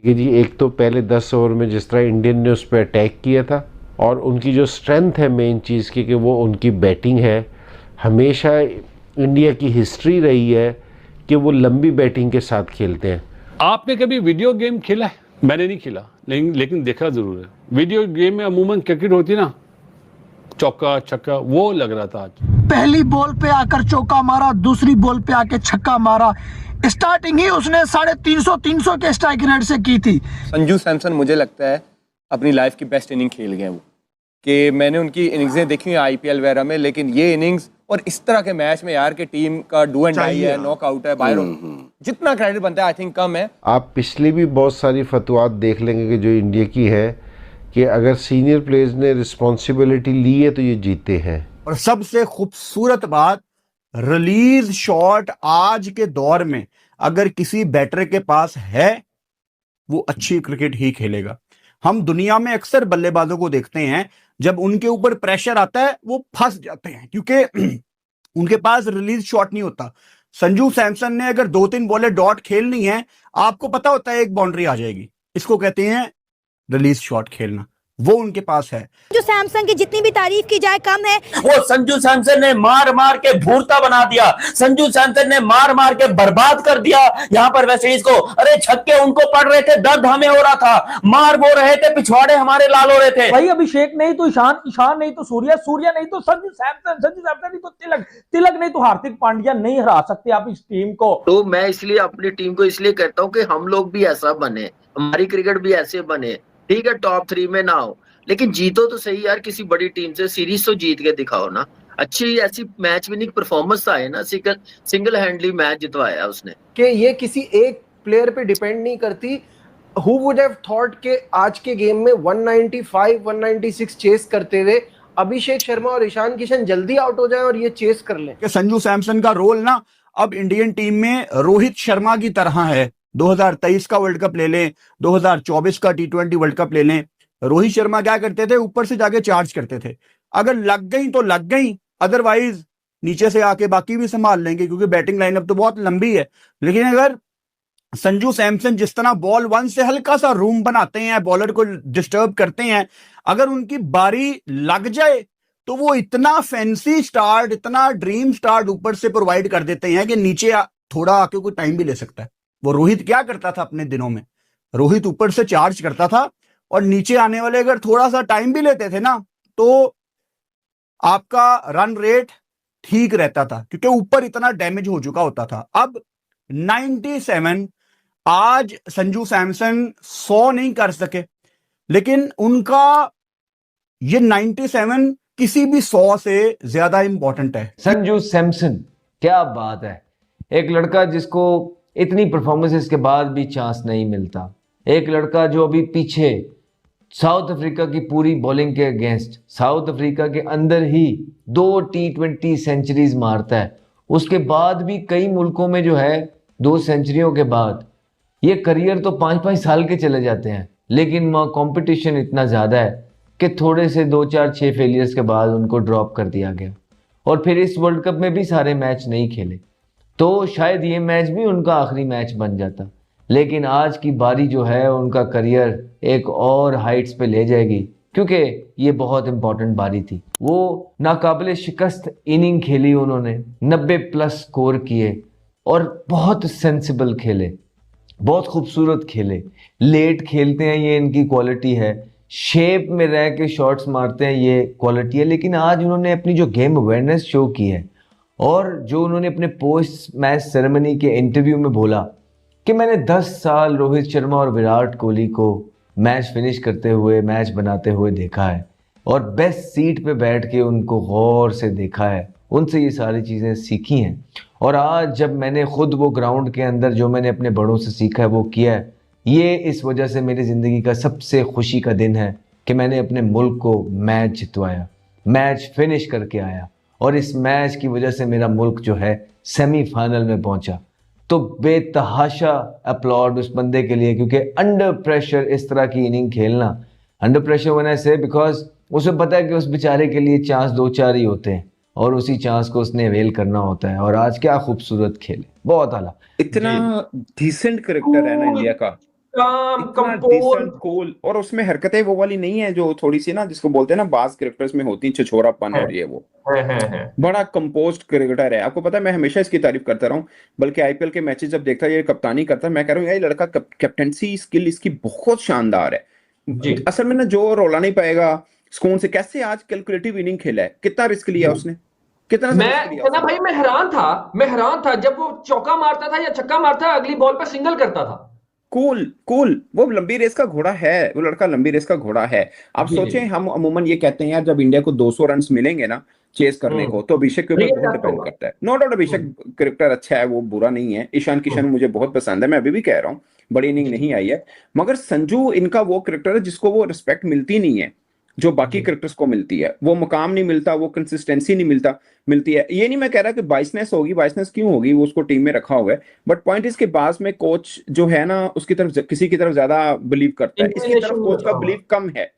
कि जी एक तो पहले 10 ओवर में जिस तरह इंडियन ने उस पर अटैक किया था, और उनकी जो स्ट्रेंथ है मेन चीज़ की कि वो उनकी बैटिंग है। हमेशा इंडिया की हिस्ट्री रही है कि वो लंबी बैटिंग के साथ खेलते हैं। आपने कभी वीडियो गेम खेला है? मैंने नहीं खेला, लेकिन देखा जरूर है। वीडियो गेम में अमूमन क्रिकेट होती ना, चौका छक्का, वो लग रहा था आज। पहली बॉल पे आकर चौका मारा, दूसरी बॉल पे आके छक्का मारा। स्टार्टिंग ही उसने 350 के स्ट्राइक रेट से की थी। संजू सैमसन मुझे लगता है अपनी लाइफ की बेस्ट इनिंग खेल गए वो, कि मैंने उनकी इनिंग्सें देखी हैं आईपीएल वगैरह में, लेकिन ये इनिंग्स और इस तरह के मैच में यार के टीम का डू एंड डाई है, नॉकआउट है, बाहर जितना क्रेडिट बनता है आई थिंक कम है। आप पिछली भी बहुत सारी फतवात देख लेंगे कि जो इंडिया की है कि अगर सीनियर प्लेयर्स ने रिस्पॉन्सिबिलिटी ली है तो ये जीते हैं। और सबसे खूबसूरत बात, रिलीज शॉट आज के दौर में अगर किसी बैटर के पास है वो अच्छी क्रिकेट ही खेलेगा। हम दुनिया में अक्सर बल्लेबाजों को देखते हैं जब उनके ऊपर प्रेशर आता है वो फंस जाते हैं क्योंकि उनके पास रिलीज शॉट नहीं होता। संजू सैमसन ने अगर 2-3 बॉलें डॉट खेलनी है, आपको पता होता है एक बाउंड्री आ जाएगी, इसको कहते हैं रिलीज शॉट खेलना, वो उनके पास है। जो सैमसंग की जितनी भी तारीफ की जाए कम है। वो संजू सैमसन ने मार मार के भूरता बना दिया, संजू सैमसन ने मार मार के बर्बाद कर दिया यहां पर वेस्टइंडीज को। अरे छक्के उनको पड़ रहे थे, दर्द हमें हो रहा था, मार वो रहे थे, पिछवाड़े हमारे लाल हो रहे थे। भाई अभिषेक नहीं तो ईशान, ईशान नहीं तो सूर्या, सूर्या नहीं तो संजू सैमसन, संजू सैमसन नहीं तो तिलक, तिलक नहीं तो हार्दिक पांड्या। नहीं हरा सकते आप इस टीम को। तो मैं इसलिए अपनी टीम को इसलिए कहता हूं कि हम लोग भी ऐसा बने, हमारी क्रिकेट भी ऐसे बने। ठीक है टॉप 3 में ना हो, लेकिन जीतो तो सही यार, किसी बड़ी टीम से सीरीज तो जीत के दिखाओ ना। अच्छी ऐसी मैच विनिंग परफॉर्मेंस आए ना, सिंगल हैंडली मैच जितवाया उसने। कि ये किसी एक प्लेयर पे डिपेंड नहीं करती। हु वुड हैव थॉट के आज के गेम में 195 196 चेस करते हुए अभिषेक शर्मा और ईशान किशन जल्दी आउट हो जाएं और ये चेस कर लें। कि संजू सैमसन का रोल ना अब इंडियन टीम में रोहित शर्मा की तरह है। 2023 का वर्ल्ड कप ले लें, 2024 का T20 वर्ल्ड कप ले लें, रोहित शर्मा क्या करते थे, ऊपर से जाके चार्ज करते थे। अगर लग गई तो लग गई, अदरवाइज नीचे से आके बाकी भी संभाल लेंगे क्योंकि बैटिंग लाइनअप तो बहुत लंबी है। लेकिन अगर संजू सैमसन जिस तरह बॉल 1 से हल्का सा रूम बनाते हैं, बॉलर को डिस्टर्ब करते हैं, अगर उनकी बारी लग जाए तो वो इतना फैंसी स्टार्ट, इतना ड्रीम स्टार्ट ऊपर से प्रोवाइड कर देते हैं कि नीचे थोड़ा आके कोई टाइम भी ले सकता है। वो रोहित क्या करता था अपने दिनों में, रोहित ऊपर से चार्ज करता था और नीचे आने वाले अगर थोड़ा सा टाइम भी लेते थे ना तो आपका रन रेट ठीक रहता था क्योंकि ऊपर इतना डैमेज हो चुका होता था। अब 97, आज संजू सैमसन 100 नहीं कर सके, लेकिन उनका ये 97 किसी भी 100 से ज्यादा इंपॉर्टेंट है। संजू सैमसन क्या बात है, एक लड़का जिसको इतनी परफॉर्मेंसेस के बाद भी चांस नहीं मिलता, एक लड़का जो अभी पीछे साउथ अफ्रीका की पूरी बॉलिंग के अगेंस्ट साउथ अफ्रीका के अंदर ही 2 T20 सेंचुरीज मारता है, उसके बाद भी कई मुल्कों में जो है 2 सेंचुरियों के बाद ये करियर तो 5-5 साल के चले जाते हैं, लेकिन वहाँ कंपटीशन इतना ज़्यादा है कि थोड़े से 2-4-6 फेलियर्स के बाद उनको ड्रॉप कर दिया गया और फिर इस वर्ल्ड कप में भी सारे मैच नहीं खेले, तो शायद ये मैच भी उनका आखिरी मैच बन जाता। लेकिन आज की बारी जो है उनका करियर एक और हाइट्स पे ले जाएगी क्योंकि ये बहुत इंपॉर्टेंट बारी थी। वो नाकाबिले शिकस्त इनिंग खेली उन्होंने, 90+ स्कोर किए और बहुत सेंसिबल खेले, बहुत खूबसूरत खेले, लेट खेलते हैं ये इनकी क्वालिटी है, शेप में रह के शॉट्स मारते हैं ये क्वालिटी है। लेकिन आज उन्होंने अपनी जो गेम अवेयरनेस शो की है और जो उन्होंने अपने पोस्ट मैच सेरेमनी के इंटरव्यू में बोला कि मैंने 10 साल रोहित शर्मा और विराट कोहली को मैच फिनिश करते हुए, मैच बनाते हुए देखा है और बेस्ट सीट पे बैठ के उनको गौर से देखा है, उनसे ये सारी चीज़ें सीखी हैं और आज जब मैंने खुद वो ग्राउंड के अंदर जो मैंने अपने बड़ों से सीखा है वो किया है, ये इस वजह से मेरी ज़िंदगी का सबसे खुशी का दिन है कि मैंने अपने मुल्क को मैच जितवाया, मैच फिनिश करके आया और इस मैच की वजह से मेरा मुल्क जो है सेमीफाइनल में पहुंचा। तो बेतहाशा अपलॉड उस बंदे के लिए क्योंकि अंडर प्रेशर इस तरह की इनिंग खेलना, अंडर प्रेशर व्हेन से बिकॉज उसे पता है कि उस बेचारे के लिए चांस 2-4 ही होते हैं और उसी चांस को उसने अवेल करना होता है और आज क्या खूबसूरत खेले, बहुत आला। इतना डिसेंट करेक्टर है ना इंडिया का, काम इतना कंपोज decent, cool, और उसमें हरकतें वो वाली नहीं है जो थोड़ी सी ना, जिसको बोलते हैं ना बाज क्रिकेटर्स में होती है छिछोरापन और ये वो। है। बड़ा कंपोज्ड क्रिकेटर है। आपको पता है मैं हमेशा इसकी तारीफ करता रहा हूँ, बल्कि आईपीएल के मैचेस जब देखता ये कप्तानी करता मैं कह रहा हूँ यार लड़का कैप्टेंसी स्किल इसकी बहुत शानदार है। जी। असल में ना जो रोला नहीं पाएगा सुकून से, कैसे आज कैलकुलेटिव इनिंग खेला है, कितना रिस्क लिया उसने, कितना रिस्क लिया ना भाई, मैं हैरान था जब वो चौका मारता था या छक्का मारता अगली बॉल पर सिंगल करता था। कूल वो लंबी रेस का घोड़ा है, वो लड़का लंबी रेस का घोड़ा है। आप सोचें हम अमूमन ये कहते हैं यार जब इंडिया को 200 रन मिलेंगे ना चेस करने को तो अभिषेक के ऊपर बहुत डिपेंड करता है। नो डाउट अभिषेक क्रिकेटर अच्छा है, वो बुरा नहीं है। ईशान किशन मुझे बहुत पसंद है, मैं अभी भी कह रहा हूँ बड़ी इनिंग नहीं आई है, मगर संजू इनका वो क्रिकेटर है जिसको वो रिस्पेक्ट मिलती नहीं है जो बाकी क्रिकेटर्स को मिलती है। वो मुकाम नहीं मिलता, वो कंसिस्टेंसी नहीं मिलती है। ये नहीं मैं कह रहा कि बाइसनेस होगी, बाइसनेस क्यों होगी, वो उसको टीम में रखा हुआ है, बट पॉइंट इसके बाद में कोच जो है ना उसकी तरफ किसी की तरफ ज्यादा बिलीव करता है, इसकी तरफ कोच का बिलीव कम है।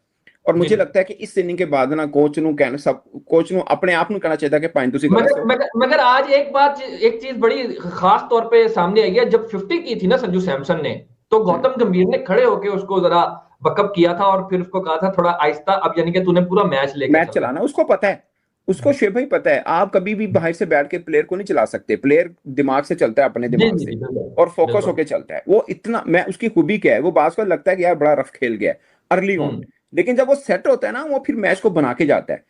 और मुझे लगता है कि इस इनिंग के बाद ना कोच नु कहना सब कोच नु अपने आप नु कहना चाहिए कि पाइन तुसी मगर आज एक चीज बड़ी खास तौर पे सामने आई है। जब 50 की थी ना संजू सैमसन ने, तो गौतम गंभीर ने खड़े होकर उसको जरा बकअप किया था और फिर उसको कहा था थोड़ा आहिस्ता, अब यानी कि तूने पूरा मैच चलाना। उसको पता है, उसको शेब भाई पता है, आप कभी भी बाहर से बैठ के प्लेयर को नहीं चला सकते। प्लेयर दिमाग से चलता है, अपने दिमाग से और फोकस होके चलता है। वो इतना, मैं उसकी खूबी क्या है, वो बात को लगता है कि यार बड़ा रफ खेल गया अर्ली ऑन, लेकिन जब वो सेट होता है ना वो फिर मैच को बना के जाता है।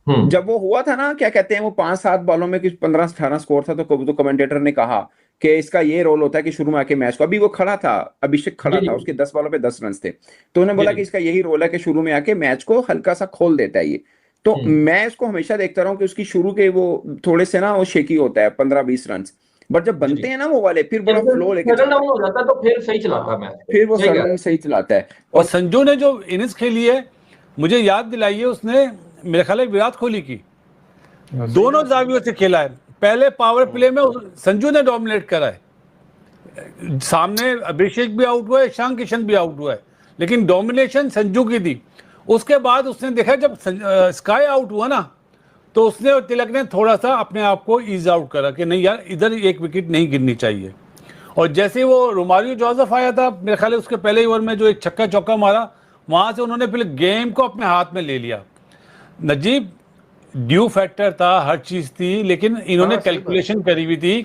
जब वो हुआ था ना क्या कहते हैं वो 5-7 बॉलों में 15-18 स्कोर था, तो कमेंटेटर ने कहा कि इसका ये रोल होता है कि शुरू में आके मैच को, अभी वो खड़ा था अभिषेक खड़ा था, उसके 10 बॉलों पे 10 रन थे, तो उन्होंने बोला कि इसका यही रोल है कि शुरू में आके मैच को हल्का सा खोल देता है ये। तो मैं इसको हमेशा देखता रहा हूँ कि उसकी शुरू के वो थोड़े से ना वो शेकी होता है 15-20 रन, बट जब बनते हैं ना वो वाले फिर बड़ा फ्लो लेके हो जाता है, तो फिर सही चलाता है मैच, फिर वो सही चलाता है। और संजू ने जो इनिंग्स खेली है मुझे याद दिलाई है, उसने मेरे ख्याल है विराट कोहली की, दोनों जावियों से खेला है। पहले पावर प्ले में संजू ने डोमिनेट करा है, सामने अभिषेक भी आउट हुआ है, ईशान किशन भी आउट हुआ है, लेकिन डोमिनेशन संजू की थी। उसके बाद उसने देखा जब स्काई आउट हुआ ना, तो उसने और तिलक ने थोड़ा सा अपने आप को ईज आउट करा कि नहीं यार इधर एक विकेट नहीं गिरनी चाहिए। और जैसे वो रोमारियो जोसेफ आया था मेरे ख्याल है उसके पहले ही ओवर में जो एक छक्का चौका मारा, वहां से उन्होंने फिर गेम को अपने हाथ में ले लिया। नजीब ड्यू फैक्टर था, हर चीज थी, लेकिन इन्होंने कैलकुलेशन करी हुई थी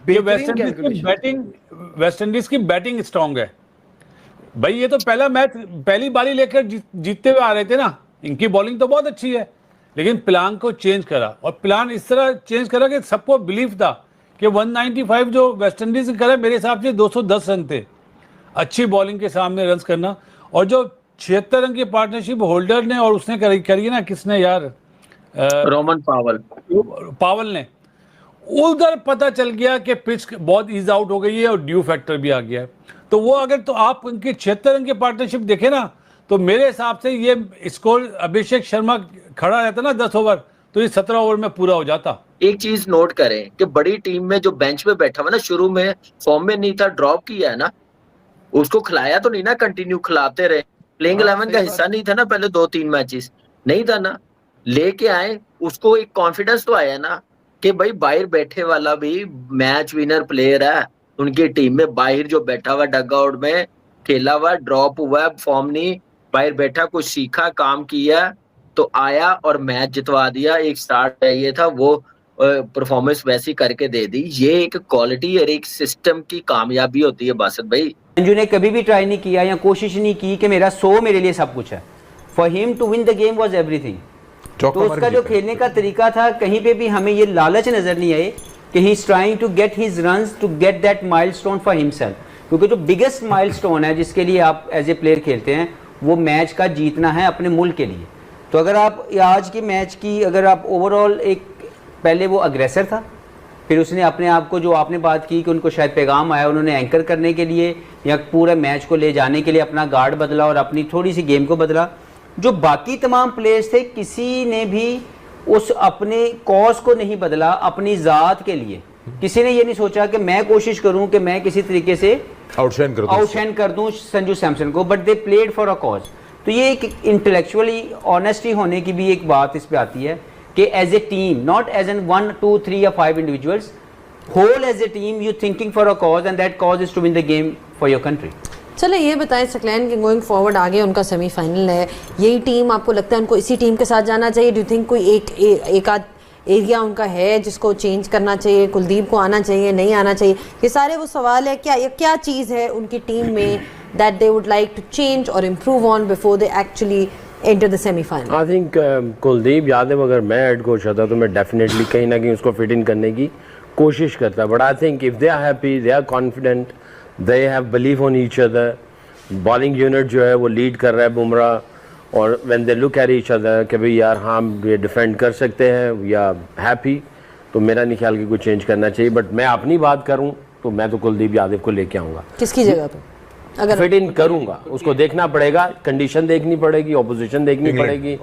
कि वेस्ट इंडीज की बैटिंग स्ट्रांग है। भाई ये तो पहला मैच पहली बारी लेकर जीतते हुए आ रहे थे ना, इनकी बॉलिंग तो बहुत अच्छी है, लेकिन प्लान को चेंज करा, और प्लान इस तरह चेंज करा कि सबको बिलीव था कि 195 जो वेस्ट इंडीज करे मेरे हिसाब से 210 रन थे, अच्छी बॉलिंग के सामने रन करना। और जो 76 रन की पार्टनरशिप होल्डर ने और उसने करी ना, किसने यार, रोमन पावल ने, उधर पता चल गया कि पिच बहुत ईज आउट हो गई है और ड्यू फैक्टर भी आ गया है। तो वो अगर तो आप उनकी 76 रन की पार्टनरशिप देखें ना, तो मेरे हिसाब से ये स्कोर अभिषेक शर्मा खड़ा रहता ना 10 ओवर, तो ये 17 ओवर में पूरा हो जाता। एक चीज नोट करें कि बड़ी टीम में जो बेंच पे बैठा हुआ ना, शुरू में फॉर्म में नहीं था, ड्रॉप किया है ना, उसको खिलाया तो नहीं ना, कंटिन्यू खिलाते रहे। प्लेइंग 11 का हिस्सा नहीं था ना पहले 2-3 मैचेस, नहीं था ना, लेके आए उसको, एक कॉन्फिडेंस तो आया ना कि भाई बाहर बैठे वाला भी मैच विनर प्लेयर है उनकी टीम में। बाहर जो बैठा हुआ डगआउट में खेला हुआ, ड्रॉप हुआ, फॉर्म नहीं, बाहर बैठा, कुछ सीखा, काम किया, तो आया और मैच जितवा दिया। एक स्टार्ट चाहिए था, वो परफॉर्मेंस वैसी करके दे दी। ये एक क्वालिटी और एक सिस्टम की कामयाबी होती है बासित भाई। संजू ने कभी भी ट्राई नहीं किया या कोशिश नहीं की कि मेरा 100 मेरे लिए सब कुछ है। For him to win the game was everything. तो उसका जो खेलने का तरीका था, कहीं पे भी हमें ये लालच नजर नहीं आए कि he is trying to get his runs to get that milestone for himself, क्योंकि जो बिगेस्ट माइलस्टोन है जिसके लिए आप एज ए प्लेयर खेलते हैं वो मैच का जीतना है अपने मुल्क के लिए। तो अगर आप आज की मैच की अगर आप ओवरऑल, एक पहले वो अग्रेसर था, फिर उसने अपने आप को, जो आपने बात की कि उनको शायद पैगाम आया, उन्होंने एंकर करने के लिए या पूरा मैच को ले जाने के लिए अपना गार्ड बदला और अपनी थोड़ी सी गेम को बदला। जो बाकी तमाम प्लेयर्स थे किसी ने भी उस अपने कॉज को नहीं बदला अपनी ज़ात के लिए। किसी ने ये नहीं सोचा कि मैं कोशिश करूं कि मैं किसी तरीके से आउटशाइन कर दूं संजू सैमसन को, but they played for a cause. तो ये एक इंटेलेक्चुअली ऑनेस्टी होने की भी एक बात इस पे आती है कि as a team, not as an 1, 2, 3 या 5 individuals, whole as a team you thinking for a cause and that cause is to win the game for your country. चलो ये बताएं सकलैन के गोइंग फॉरवर्ड आगे उनका सेमीफाइनल है, यही टीम आपको लगता है उनको इसी टीम के साथ जाना चाहिए? डू यू थिंक कोई एक आध एरिया उनका है जिसको चेंज करना चाहिए? कुलदीप को आना चाहिए, नहीं आना चाहिए? ये सारे वो सवाल है। क्या चीज़ है उनकी टीम में that they would like to change और improve on before they actually enter the semifinal? I think Kuldeep Yadav अगर मैं हेड कोच होता तो मैं डेफिनेटली कहीं ना कहीं उसको फिट इन करने की कोशिश करता, but I think if they are happy, they are confident, they have believe on each other, bowling unit जो है वो लीड कर रहा है बुमराह, और when they look at each other कि भाई यार हाँ ये डिफेंड कर सकते हैं, वी आर हैप्पी, तो मेरा नहीं ख्याल कि कुछ चेंज करना चाहिए। बट मैं अपनी बात करूं तो मैं तो कुलदीप यादव को लेके आऊँगा। किसकी जगह पे अगर फिट इन करूंगा? उसको देखना पड़ेगा, कंडीशन देखनी पड़ेगी, ऑपोजिशन देखनी पड़ेगी,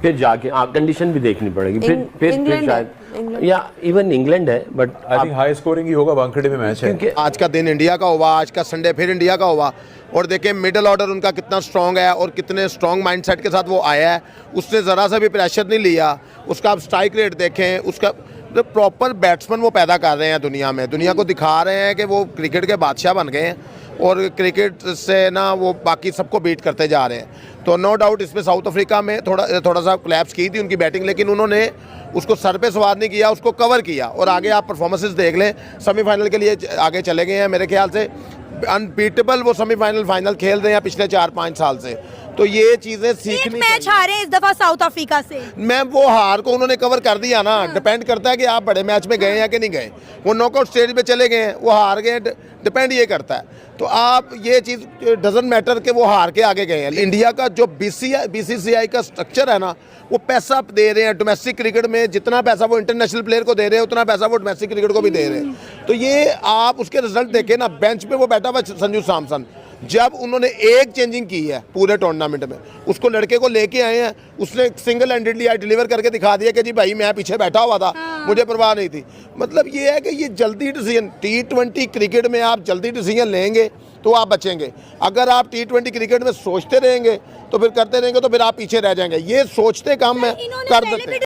फिर जाके कंडीशन भी देखनी पड़ेगी, फिर शायद, या इवन इंग्लैंड है, but I think high scoring ही होगा, वानखेड़े में मैच है। क्योंकि आज का दिन इंडिया का हुआ, आज का संडे फिर इंडिया का हुआ, और देखें मिडिल ऑर्डर उनका कितना स्ट्रांग है और कितने स्ट्रांग माइंडसेट के साथ वो आया है। उसने ज़रा सा भी प्रेशर नहीं लिया, उसका आप स्ट्राइक रेट देखें, उसका प्रॉपर बैट्समैन वो पैदा कर रहे हैं दुनिया में, दुनिया को दिखा रहे हैं कि वो क्रिकेट के बादशाह बन गए हैं और क्रिकेट से ना वो बाकी सबको बीट करते जा रहे हैं। तो नो डाउट इसमें साउथ अफ्रीका में थोड़ा सा कोलैप्स की थी उनकी बैटिंग, लेकिन उन्होंने उसको सर पे सवार नहीं किया, उसको कवर किया, और आगे आप परफॉर्मेंसेस देख लें, सेमीफाइनल के लिए आगे चले गए हैं। मेरे ख्याल से अनबीटेबल वो सेमीफाइनल फाइनल खेल रहे हैं पिछले 4-5 साल से। तो ये चीजें सीखनी, मैच हारे इस दफा साउथ अफ्रीका से, मैं वो हार को उन्होंने कवर कर दिया ना। डिपेंड करता है कि आप बड़े मैच में गए हैं कि नहीं गए, वो नॉकआउट स्टेज पे चले गए हैं, वो हार गए, डिपेंड ये करता है। तो आप ये चीज़ डजंट मैटर कि वो हार के आगे गए हैं। इंडिया का जो BCCI का स्ट्रक्चर है ना, वो पैसा दे रहे हैं डोमेस्टिक क्रिकेट में, जितना पैसा वो इंटरनेशनल प्लेयर को दे रहे हैं उतना पैसा वो डोमेस्टिक क्रिकेट को भी दे रहे हैं। तो ये आप उसके रिजल्ट देखें ना, बेंच पे वो बैठा हुआ संजू सैमसन, जब उन्होंने एक चेंजिंग की है पूरे टूर्नामेंट में, उसको लड़के को लेके आए हैं, उसने सिंगल हैंडेडली डिलीवर करके दिखा दिया कि जी भाई मैं पीछे बैठा हुआ था, मुझे परवाह नहीं थी। मतलब ये है कि ये जल्दी डिसीजन, T20 क्रिकेट में आप जल्दी डिसीजन लेंगे तो आप बचेंगे। अगर आप T20 क्रिकेट में सोचते रहेंगे तो फिर करते रहेंगे तो फिर आप पीछे रह जाएंगे। ये सोचते काम में कर देते हैं।